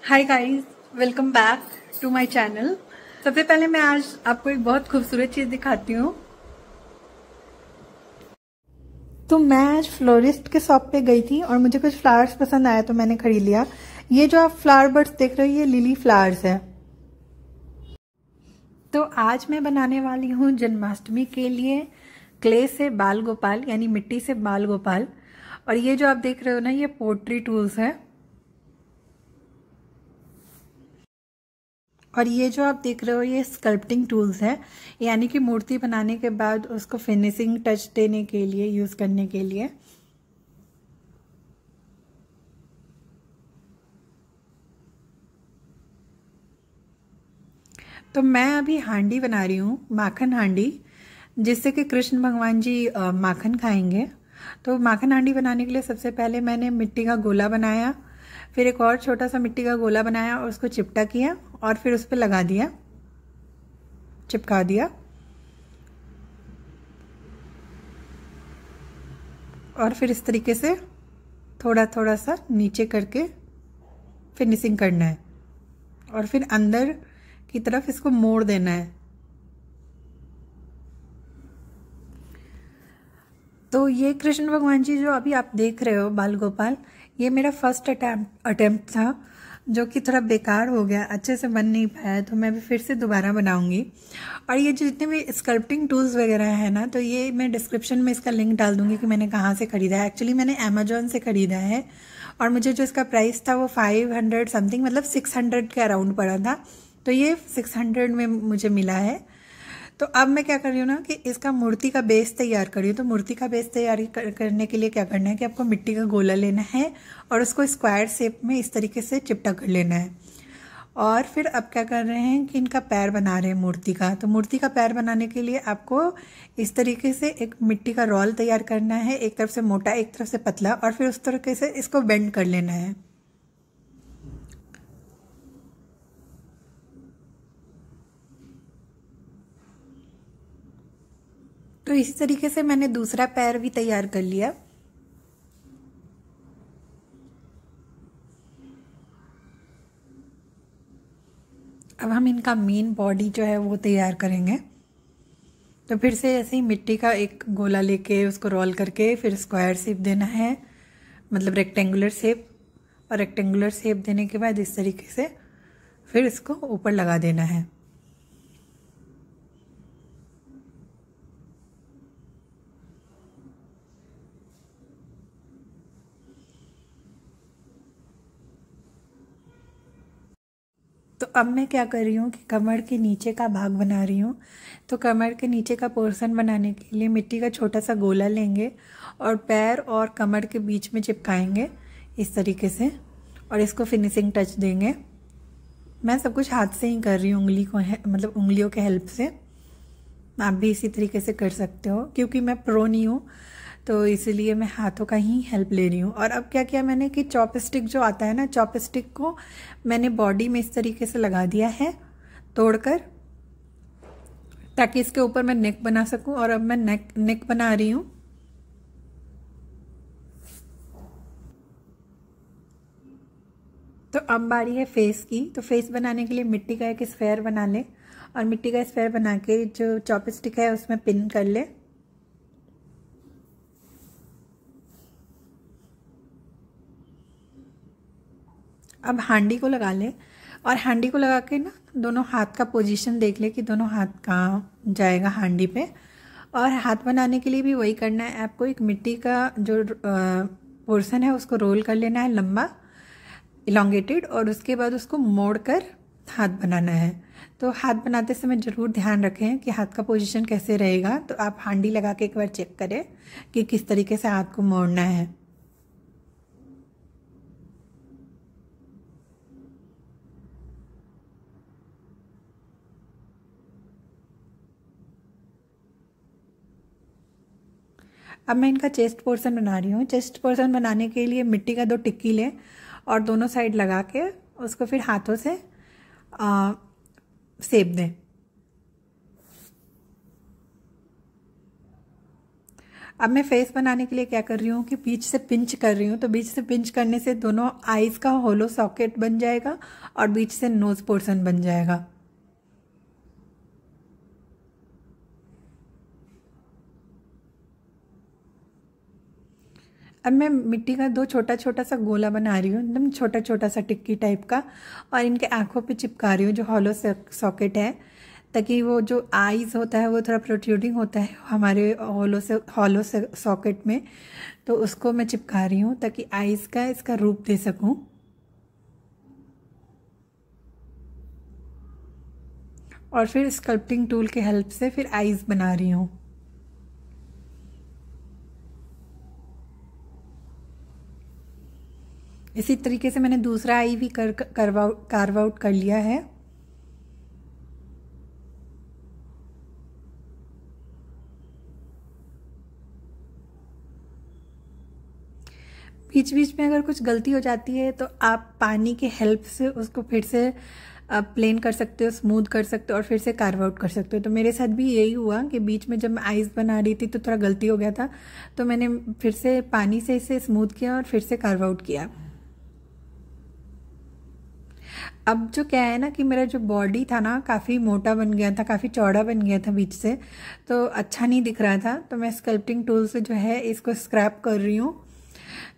Hi guys, welcome back to my channel. सबसे पहले मैं आज आपको एक बहुत खूबसूरत चीज दिखाती हूँ। तो मैं आज फ्लोरिस्ट के शॉप पे गई थी और मुझे कुछ फ्लावर्स पसंद आया तो मैंने खरीद लिया। ये जो आप फ्लावर बर्ड्स देख रहे हो ये लिली फ्लावर्स है। तो आज मैं बनाने वाली हूँ जन्माष्टमी के लिए क्ले से बाल गोपाल, यानी मिट्टी से बाल गोपाल। और ये जो आप देख रहे हो ना, ये पोट्री टूल्स है। और ये जो आप देख रहे हो ये स्कल्पटिंग टूल्स है, यानी कि मूर्ति बनाने के बाद उसको फिनिशिंग टच देने के लिए, यूज करने के लिए। तो मैं अभी हांडी बना रही हूँ, माखन हांडी, जिससे कि कृष्ण भगवान जी माखन खाएंगे। तो माखन हांडी बनाने के लिए सबसे पहले मैंने मिट्टी का गोला बनाया, फिर एक और छोटा सा मिट्टी का गोला बनाया और उसको चिपटा किया और फिर उस पर लगा दिया, चिपका दिया। और फिर इस तरीके से थोड़ा थोड़ा सा नीचे करके फिनिशिंग करना है और फिर अंदर की तरफ इसको मोड़ देना है। तो ये कृष्ण भगवान जी जो अभी आप देख रहे हो बाल गोपाल, ये मेरा फर्स्ट अटेम्प्ट था, जो कि थोड़ा बेकार हो गया, अच्छे से बन नहीं पाया, तो मैं भी फिर से दोबारा बनाऊंगी। और ये जितने भी स्कल्पटिंग टूल्स वगैरह है ना, तो ये मैं डिस्क्रिप्शन में इसका लिंक डाल दूंगी कि मैंने कहाँ से खरीदा है। एक्चुअली मैंने अमेजोन से खरीदा है और मुझे जो इसका प्राइस था वो 500 समथिंग, मतलब 600 के अराउंड पड़ा था। तो ये 600 में मुझे मिला है। तो अब मैं क्या कर रही हूँ ना कि इसका मूर्ति का बेस तैयार कर रही हूँ। तो मूर्ति का बेस तैयारी करने के लिए क्या करना है कि आपको मिट्टी का गोला लेना है और उसको स्क्वायर शेप में इस तरीके से चिपटा कर लेना है। और फिर अब क्या कर रहे हैं कि इनका पैर बना रहे हैं मूर्ति का। तो मूर्ति का पैर बनाने के लिए आपको इस तरीके से एक मिट्टी का रोल तैयार करना है, एक तरफ से मोटा एक तरफ से पतला, और फिर उस तरीके से इसको बेंड कर लेना है। तो इसी तरीके से मैंने दूसरा पैर भी तैयार कर लिया। अब हम इनका मेन बॉडी जो है वो तैयार करेंगे। तो फिर से ऐसे ही मिट्टी का एक गोला लेके उसको रोल करके फिर स्क्वायर शेप देना है, मतलब रेक्टेंगुलर शेप। और रेक्टेंगुलर शेप देने के बाद इस तरीके से फिर इसको ऊपर लगा देना है। तो अब मैं क्या कर रही हूँ कि कमर के नीचे का भाग बना रही हूँ। तो कमर के नीचे का पोर्शन बनाने के लिए मिट्टी का छोटा सा गोला लेंगे और पैर और कमर के बीच में चिपकाएंगे इस तरीके से, और इसको फिनिशिंग टच देंगे। मैं सब कुछ हाथ से ही कर रही हूँ, मतलब उंगलियों के हेल्प से। आप भी इसी तरीके से कर सकते हो, क्योंकि मैं प्रो नहीं हूँ तो इसलिए मैं हाथों का ही हेल्प ले रही हूँ। और अब क्या किया मैंने कि चॉपस्टिक जो आता है ना, चॉपस्टिक को मैंने बॉडी में इस तरीके से लगा दिया है तोड़कर, ताकि इसके ऊपर मैं नेक बना सकूं। और अब मैं नेक बना रही हूँ। तो अब बारी है फेस की। तो फेस बनाने के लिए मिट्टी का एक स्फेयर बना ले और मिट्टी का स्फेयर बना के जो चॉपस्टिक है उसमें पिन कर ले। अब हांडी को लगा ले और हांडी को लगा के ना दोनों हाथ का पोजीशन देख ले कि दोनों हाथ कहाँ जाएगा हांडी पे। और हाथ बनाने के लिए भी वही करना है आपको। एक मिट्टी का जो पोर्शन है उसको रोल कर लेना है लंबा, इलोंगेटेड, और उसके बाद उसको मोड़कर हाथ बनाना है। तो हाथ बनाते समय ज़रूर ध्यान रखें कि हाथ का पोजीशन कैसे रहेगा। तो आप हांडी लगा के एक बार चेक करें कि किस तरीके से हाथ को मोड़ना है। अब मैं इनका चेस्ट पोर्शन बना रही हूँ। चेस्ट पोर्शन बनाने के लिए मिट्टी का 2 टिक्की लें और दोनों साइड लगा के उसको फिर हाथों से सेप दें। अब मैं फेस बनाने के लिए क्या कर रही हूँ कि बीच से पिंच कर रही हूँ। तो बीच से पिंच करने से दोनों आईज का होलो सॉकेट बन जाएगा और बीच से नोज पोर्शन बन जाएगा। अब मैं मिट्टी का 2 छोटा छोटा सा गोला बना रही हूँ, एकदम छोटा छोटा सा टिक्की टाइप का, और इनके आँखों पे चिपका रही हूँ जो हॉलो सॉकेट है, ताकि वो जो आईज होता है वो थोड़ा प्रोट्रूडिंग होता है हमारे हॉलो सॉकेट में, तो उसको मैं चिपका रही हूँ ताकि आईज का इसका रूप दे सकूँ। और फिर स्कल्पटिंग टूल के हेल्प से फिर आईज बना रही हूँ। इसी तरीके से मैंने दूसरा आई भी कार्व आउट कर लिया है। बीच बीच में अगर कुछ गलती हो जाती है तो आप पानी के हेल्प से उसको फिर से प्लेन कर सकते हो, स्मूथ कर सकते हो और फिर से कार्व आउट कर सकते हो। तो मेरे साथ भी यही हुआ कि बीच में जब मैं आइस बना रही थी तो थोड़ा गलती हो गया था, तो मैंने फिर से पानी से इसे स्मूथ किया और फिर से कार्व आउट किया। अब जो क्या है ना कि मेरा जो बॉडी था ना काफ़ी मोटा बन गया था, काफ़ी चौड़ा बन गया था बीच से, तो अच्छा नहीं दिख रहा था। तो मैं स्कल्पटिंग टूल से जो है इसको स्क्रैप कर रही हूँ,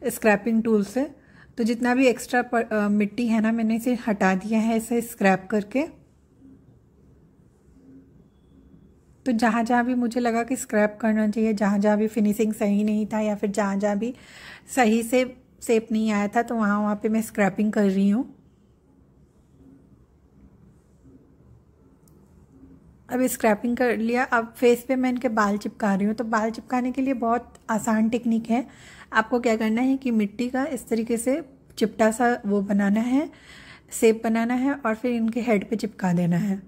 स्क्रैपिंग टूल से। तो जितना भी एक्स्ट्रा मिट्टी है ना मैंने इसे हटा दिया है इसे स्क्रैप करके। तो जहाँ जहाँ भी मुझे लगा कि स्क्रैप करना चाहिए, जहाँ जहाँ भी फिनिशिंग सही नहीं था या फिर जहाँ जहाँ भी सही से शेप नहीं आया था, तो वहाँ पे मैं स्क्रैपिंग कर रही हूँ। अब स्क्रैपिंग कर लिया। अब फेस पे मैं इनके बाल चिपका रही हूँ। तो बाल चिपकाने के लिए बहुत आसान टेक्निक है। आपको क्या करना है कि मिट्टी का इस तरीके से चिपटा सा वो बनाना है, शेप बनाना है और फिर इनके हेड पे चिपका देना है।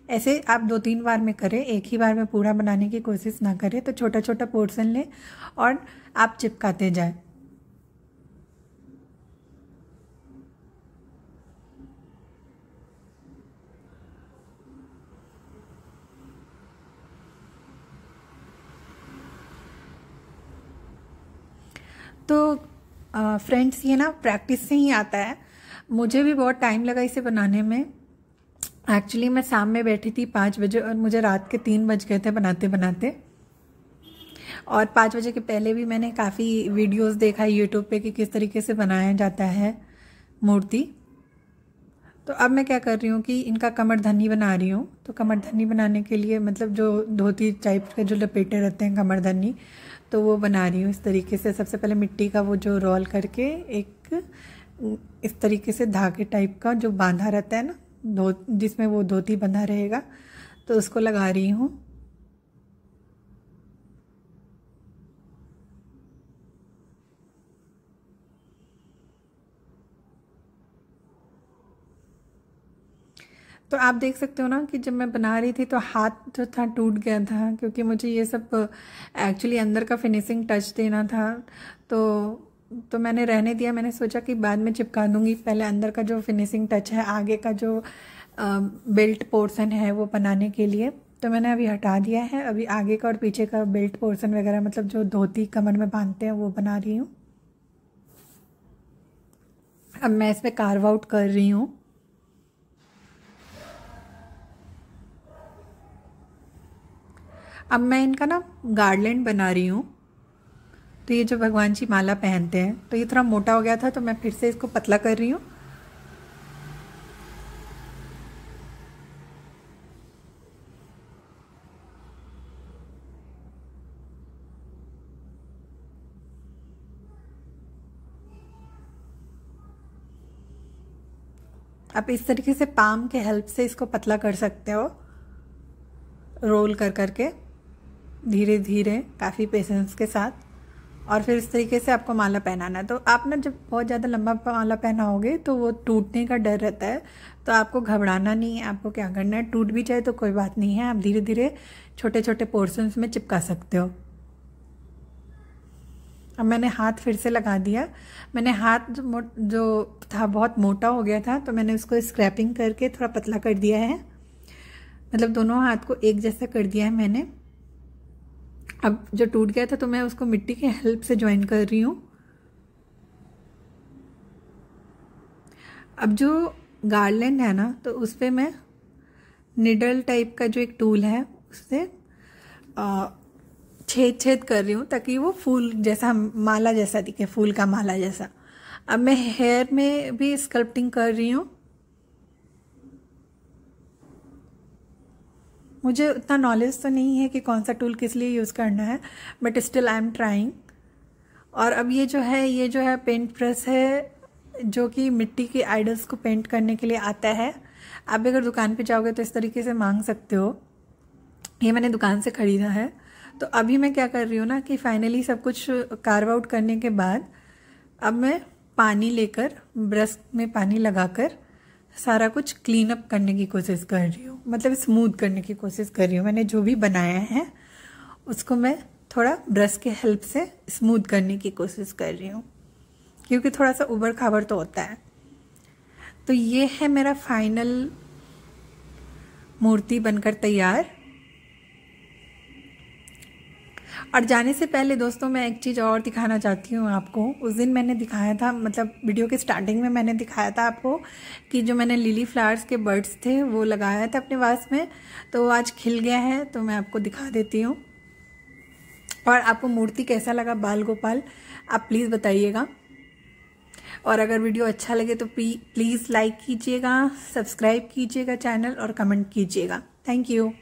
ऐसे आप 2-3 बार में करें, एक ही बार में पूरा बनाने की कोशिश ना करें। तो छोटा छोटा पोर्शन लें और आप चिपकाते जाएं। तो फ्रेंड्स ये ना प्रैक्टिस से ही आता है। मुझे भी बहुत टाइम लगा इसे बनाने में। एक्चुअली मैं शाम में बैठी थी 5 बजे और मुझे रात के 3 बज गए थे बनाते बनाते। और 5 बजे के पहले भी मैंने काफ़ी वीडियोस देखा यूट्यूब पे कि किस तरीके से बनाया जाता है मूर्ति। तो अब मैं क्या कर रही हूँ कि इनका कमरधनी बना रही हूँ। तो कमरधनी बनाने के लिए मतलब जो धोती टाइप के जो लपेटे रहते हैं कमरधनी, तो वो बना रही हूँ इस तरीके से। सबसे पहले मिट्टी का वो जो रोल करके एक इस तरीके से धागे टाइप का जो बांधा रहता है ना, जिसमें वो धोती बंधा रहेगा, तो उसको लगा रही हूँ। तो आप देख सकते हो ना कि जब मैं बना रही थी तो हाथ जो था टूट गया था, क्योंकि मुझे ये सब एक्चुअली अंदर का फिनिशिंग टच देना था। तो मैंने रहने दिया। मैंने सोचा कि बाद में चिपका दूंगी, पहले अंदर का जो फिनिशिंग टच है, आगे का जो बेल्ट पोर्शन है वो बनाने के लिए, तो मैंने अभी हटा दिया है। अभी आगे का और पीछे का बेल्ट पोर्शन वगैरह मतलब जो धोती कमर में बांधते हैं वो बना रही हूँ। अब मैं इसमें कार्व आउट कर रही हूँ। अब मैं इनका ना गार्लैंड बना रही हूँ। तो ये जो भगवान जी माला पहनते हैं, तो ये थोड़ा मोटा हो गया था तो मैं फिर से इसको पतला कर रही हूँ। आप इस तरीके से पाम के हेल्प से इसको पतला कर सकते हो, रोल कर करके धीरे धीरे, काफ़ी पेशेंस के साथ। और फिर इस तरीके से आपको माला पहनाना है। तो आप ना जब बहुत ज़्यादा लंबा माला पहनाओगे तो वो टूटने का डर रहता है, तो आपको घबराना नहीं है। आपको क्या करना है, टूट भी जाए तो कोई बात नहीं है, आप धीरे धीरे छोटे छोटे पोर्शंस में चिपका सकते हो। अब मैंने हाथ फिर से लगा दिया। मैंने हाथ जो था बहुत मोटा हो गया था, तो मैंने उसको स्क्रैपिंग करके थोड़ा पतला कर दिया है। मतलब दोनों हाथ को एक जैसा कर दिया है मैंने। अब जो टूट गया था तो मैं उसको मिट्टी की हेल्प से ज्वाइन कर रही हूँ। अब जो गार्लैंड है ना, तो उस पर मैं निडल टाइप का जो एक टूल है उससे छेद छेद कर रही हूँ ताकि वो फूल जैसा, माला जैसा दिखे, फूल का माला जैसा। अब मैं हेयर में भी स्कल्पटिंग कर रही हूँ। मुझे उतना नॉलेज तो नहीं है कि कौन सा टूल किस लिए यूज़ करना है, but still I am trying. और अब ये जो है पेंट ब्रश है, जो कि मिट्टी के आइडल्स को पेंट करने के लिए आता है। आप अगर दुकान पे जाओगे तो इस तरीके से मांग सकते हो। ये मैंने दुकान से ख़रीदा है। तो अभी मैं क्या कर रही हूँ ना कि फाइनली सब कुछ कार्व आउट करने के बाद अब मैं पानी लेकर, ब्रश में पानी लगाकर सारा कुछ क्लीन अप करने की कोशिश कर रही हूँ, मतलब स्मूथ करने की कोशिश कर रही हूँ। मैंने जो भी बनाया है उसको मैं थोड़ा ब्रश के हेल्प से स्मूथ करने की कोशिश कर रही हूँ, क्योंकि थोड़ा सा उबड़ खाबड़ तो होता है। तो ये है मेरा फाइनल मूर्ति बनकर तैयार। और जाने से पहले दोस्तों मैं एक चीज़ और दिखाना चाहती हूँ आपको। उस दिन मैंने दिखाया था, मतलब वीडियो के स्टार्टिंग में मैंने दिखाया था आपको कि जो मैंने लिली फ्लावर्स के बर्ड्स थे वो लगाया था अपने वास में, तो वो आज खिल गया है। तो मैं आपको दिखा देती हूँ। और आपको मूर्ति कैसा लगा बाल गोपाल, आप प्लीज़ बताइएगा। और अगर वीडियो अच्छा लगे तो प्लीज़ लाइक कीजिएगा, सब्सक्राइब कीजिएगा चैनल और कमेंट कीजिएगा। Thank you.